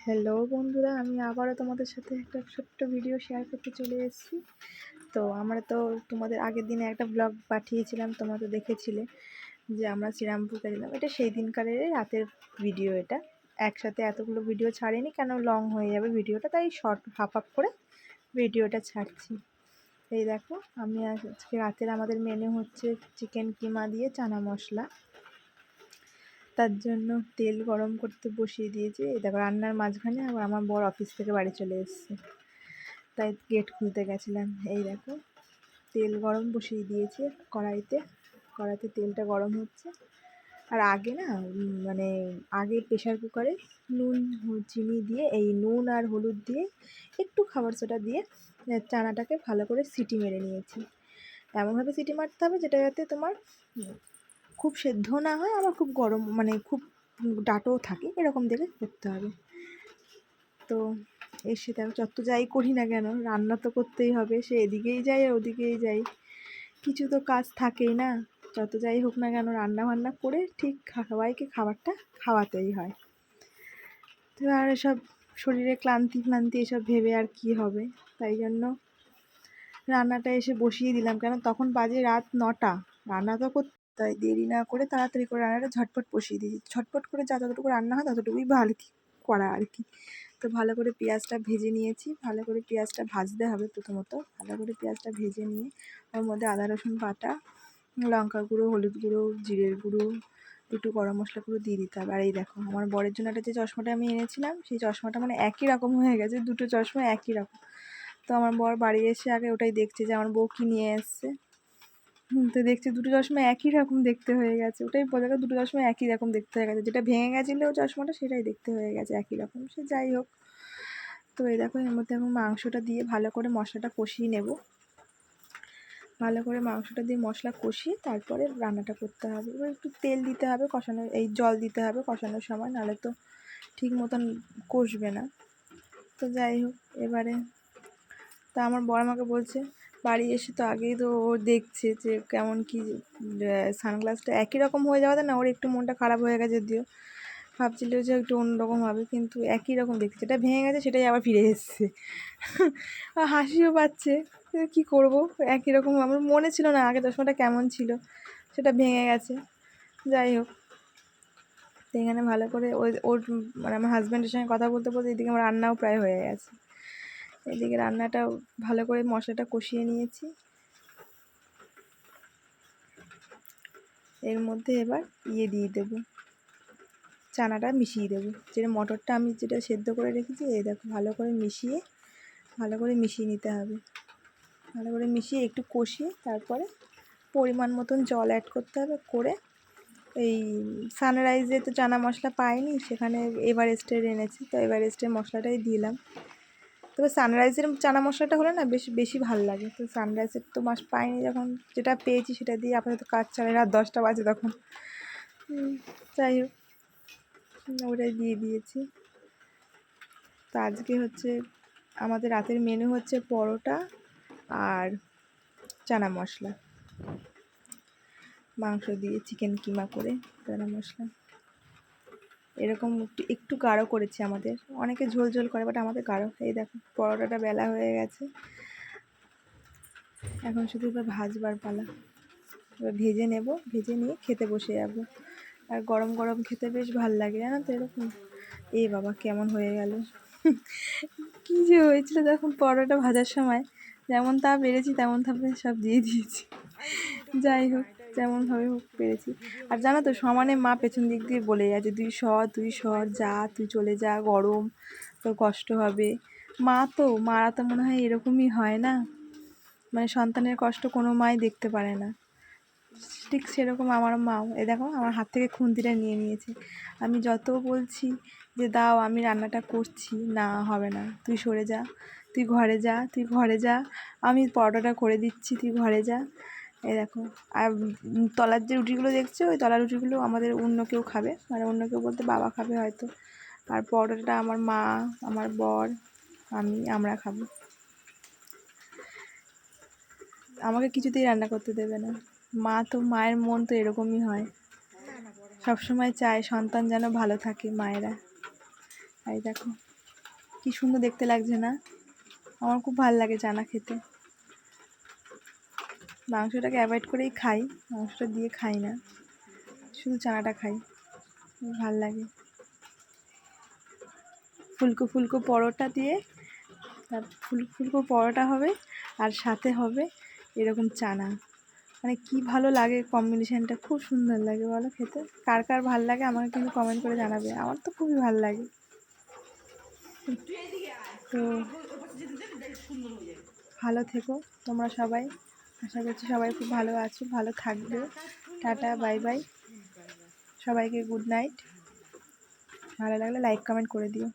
Hello বন্ধুরা, আমি আবারও তোমাদের সাথে একটা ছোট্ট ভিডিও শেয়ার করতে চলে এসেছি। তো আমরা তো তোমাদের আগের দিনে একটা ব্লগ পাঠিয়েছিলাম, তোমরা তো দেখেছিলে যে আমরা শ্রীরামপুর গেছিলাম। এটা সেই দিনকারের রাতের ভিডিও। এটা একসাথে এতগুলো ভিডিও ছাড়িনি, কেন লং হয়ে যাবে ভিডিওটা, তাই শর্ট হাফ হাফ করে ভিডিওটা ছাড়ছি। এই দেখো, আমি আজকে রাতের আমাদের মেনু হচ্ছে চিকেন কিমা দিয়ে চানা মশলা। তার জন্য তেল গরম করতে বসিয়ে দিয়েছি। এই দেখো, রান্নার মাঝখানে আবার আমার বর অফিস থেকে বাড়ি চলে এসেছে, তাই গেট খুলতে গেছিলাম। এই দেখো, তেল গরম বসিয়ে দিয়েছি কড়াইতে তেলটা গরম হচ্ছে। আর আগে না মানে আগে প্রেশার কুকারে নুন চিনি দিয়ে, এই নুন আর হলুদ দিয়ে একটু খাবার সোডা দিয়ে চানাটাকে ভালো করে সিটি মেরে নিয়েছি। এমনভাবে সিটি মারতে হবে যেটা যাতে তোমার খুব সেদ্ধ না হয়, আবার খুব গরম মানে খুব ডাঁটও থাকে, এরকম দেখে করতে হবে। তো এসে দেখো, যত যাই করি না কেন রান্না তো করতেই হবে, সে এদিকেই যাই আর ওদিকেই যাই, কিছু তো কাজ থাকেই না। যত যাই হোক না কেন রান্না বান্না করে ঠিক সবাইকে খাবারটা খাওয়াতেই হয়। তো আর এসব শরীরে ক্লান্তি এসব ভেবে আর কি হবে, তাই জন্য রান্নাটা এসে বসিয়ে দিলাম। কেন তখন বাজে রাত 9টা, রান্না তো করতে, তাই দেরি না করে তাড়াতাড়ি করে রান্নাটা ঝটপট বসিয়ে দিয়েছি। ঝটপট করে যতটুকু রান্না হয় ততটুকুই ভালো করা আর কি। তো ভালো করে পেঁয়াজটা ভেজে নিয়েছি। ভালো করে পেঁয়াজটা ভাজতে হবে প্রথমত। ভালো করে পেঁয়াজটা ভেজে নিয়ে ওর মধ্যে আদা রসুন বাটা, লঙ্কা গুঁড়ো, হলুদ গুঁড়ো, জিরের গুঁড়ো, একটু গরম মশলা গুঁড়ো দিয়ে দিতে হবে। আর এই দেখো, আমার বরের জন্য একটা যে চশমাটা আমি এনেছিলাম, সেই চশমাটা মানে একই রকম হয়ে গেছে, দুটো চশমা একই রকম। তো আমার বর বাড়ি এসে আগে ওটাই দেখছে যে আমার বউ কী নিয়ে এসছে। তো দেখছি দুটো চশমা একই রকম দেখতে হয়ে গেছে। ওটাই বোঝা গেল দুটো চশমা একই রকম দেখতে হয়ে গেছে, যেটা ভেঙে গেছিলো চশমাটা সেটাই দেখতে হয়ে গেছে একই রকম। সে যাই হোক, তো এই দেখো, এর মধ্যে এখন মাংসটা দিয়ে ভালো করে মশলাটা কষিয়ে নেব। ভালো করে মাংসটা দিয়ে মশলা কষিয়ে তারপরে রান্নাটা করতে হবে। এবার একটু তেল দিতে হবে কষানোর, এই জল দিতে হবে কষানোর সময়, নাহলে তো ঠিক মতন কষবে না। তো যাই হোক, এবারে তা আমার বড় আমাকে বলছে, বাড়ি এসে তো আগেই তো ও দেখছে যে কেমন কি সানগ্লাসটা একই রকম হয়ে যাওয়াতে না ওর একটু মনটা খারাপ হয়ে গেছে। যদিও ভাবছিল যে একটু অন্যরকম হবে, কিন্তু একই রকম দেখছে, যেটা ভেঙে গেছে সেটাই আবার ফিরে এসছে। হাসিও পাচ্ছে, কী করবো, একই রকম। আমার মনে ছিল না আগে চশমাটা কেমন ছিল, সেটা ভেঙে গেছে। যাই হোক, তো এখানে ভালো করে ওর মানে আমার হাজব্যান্ডের সঙ্গে কথা বলতে বলতে এদিকে আমার রান্নাও প্রায় হয়ে গেছে। এদিকে রান্নাটা ভালো করে মশলাটা কষিয়ে নিয়েছি। এর মধ্যে এবার দিয়ে দেবো, চানাটা মিশিয়ে দেবো। যেটা মটরটা আমি যেটা সেদ্ধ করে রেখেছি, এই দেখো ভালো করে মিশিয়ে নিতে হবে। ভালো করে মিশিয়ে একটু কষিয়ে তারপরে পরিমাণ মতন জল অ্যাড করতে হবে। করে এই সানরাইজে তো চানা মশলা পাইনি, সেখানে এভারেস্টের এনেছি, তো এভারেস্টের মশলাটাই দিলাম। তবে সানরাইজের চানা মশলাটা হলে না বেশি ভালো লাগে। তো সানরাইজের তো পাইনি, যখন যেটা পেয়েছি সেটা দিয়ে আপাতত কাজ চালাই। রাত 10টা বাজে তখন। যাই হোক, ওটাই দিয়ে দিয়েছি। তো আজকে হচ্ছে আমাদের রাতের মেনু হচ্ছে পরোটা আর চানা মশলা, মাংস দিয়ে চিকেন কিমা করে চানা মশলা। এরকম একটু গাঢ় করেছি আমাদের, অনেকে ঝোল ঝোল করে, বাট আমাদের গাঢ়। এই দেখো, পরোটাটা বেলা হয়ে গেছে, এখন শুধু এবার ভাজবার পালা। এবার ভেজে নেব, ভেজে নিয়ে খেতে বসে যাব। আর গরম গরম খেতে বেশ ভালো লাগে, জানো তো এরকম। এ বাবা, কেমন হয়ে গেল, কী যে হয়েছিল তখন পরোটা ভাজার সময়, যেমন তা পেরেছি তেমন ভাবে সব দিয়ে দিয়েছি। যাই হোক, যেমনভাবে হোক পেরেছি। আর জানো তো, সমানে মা পেছন দিক দিয়ে বলে যাচ্ছে, তুই সর যা, তুই চলে যা, গরম, তোর কষ্ট হবে। মারা তো মনে হয় এরকমই হয় না, মানে সন্তানের কষ্ট কোনো মাই দেখতে পারে না। ঠিক সেরকম আমার মাও, এ দেখো আমার হাত থেকে খুন্তিটা নিয়ে নিয়েছে। আমি যত বলছি যে দাও, আমি রান্নাটা করছি, না হবে না, তুই সরে যা, তুই ঘরে যা, আমি পরোটাটা করে দিচ্ছি, তুই ঘরে যা। এই দেখো, আর তলার যে রুটিগুলো দেখছো, ওই তলার রুটিগুলো আমাদের অন্য কেউ খাবে, মানে অন্য কেউ বলতে বাবা খাবে হয়তো। আর পরোটাটা আমার মা, আমার বর, আমরা খাবো। আমাকে কিছুতেই রান্না করতে দেবে না। মায়ের মন তো এরকমই হয়, সবসময় চায় সন্তান যেন ভালো থাকে মায়েরা। এই দেখো, কি সুন্দর দেখতে লাগছে না? আমার খুব ভালো লাগে চানা খেতে। মাংসটাকে অ্যাভয়েড করেই খাই, মাংসটা দিয়ে খাই না, শুধু চানাটা খাই, ভাল লাগে। ফুলকো ফুলকো পরোটা দিয়ে, তার ফুলকো পরোটা হবে আর সাথে হবে এরকম চানা, মানে কি ভালো লাগে কম্বিনেশানটা, খুব সুন্দর লাগে বলো খেতে। কার কার ভাল লাগে আমাকে কিন্তু কমেন্ট করে জানাবে, আমার তো খুবই ভালো লাগে। তো ভালো থেকো তোমরা সবাই, আশা করছি সবাই খুব ভালো আছো, ভালো থাকবে। টাটা, বাই বাই, সবাইকে গুড নাইট। ভালো লাগলে লাইক কমেন্ট করে দিও।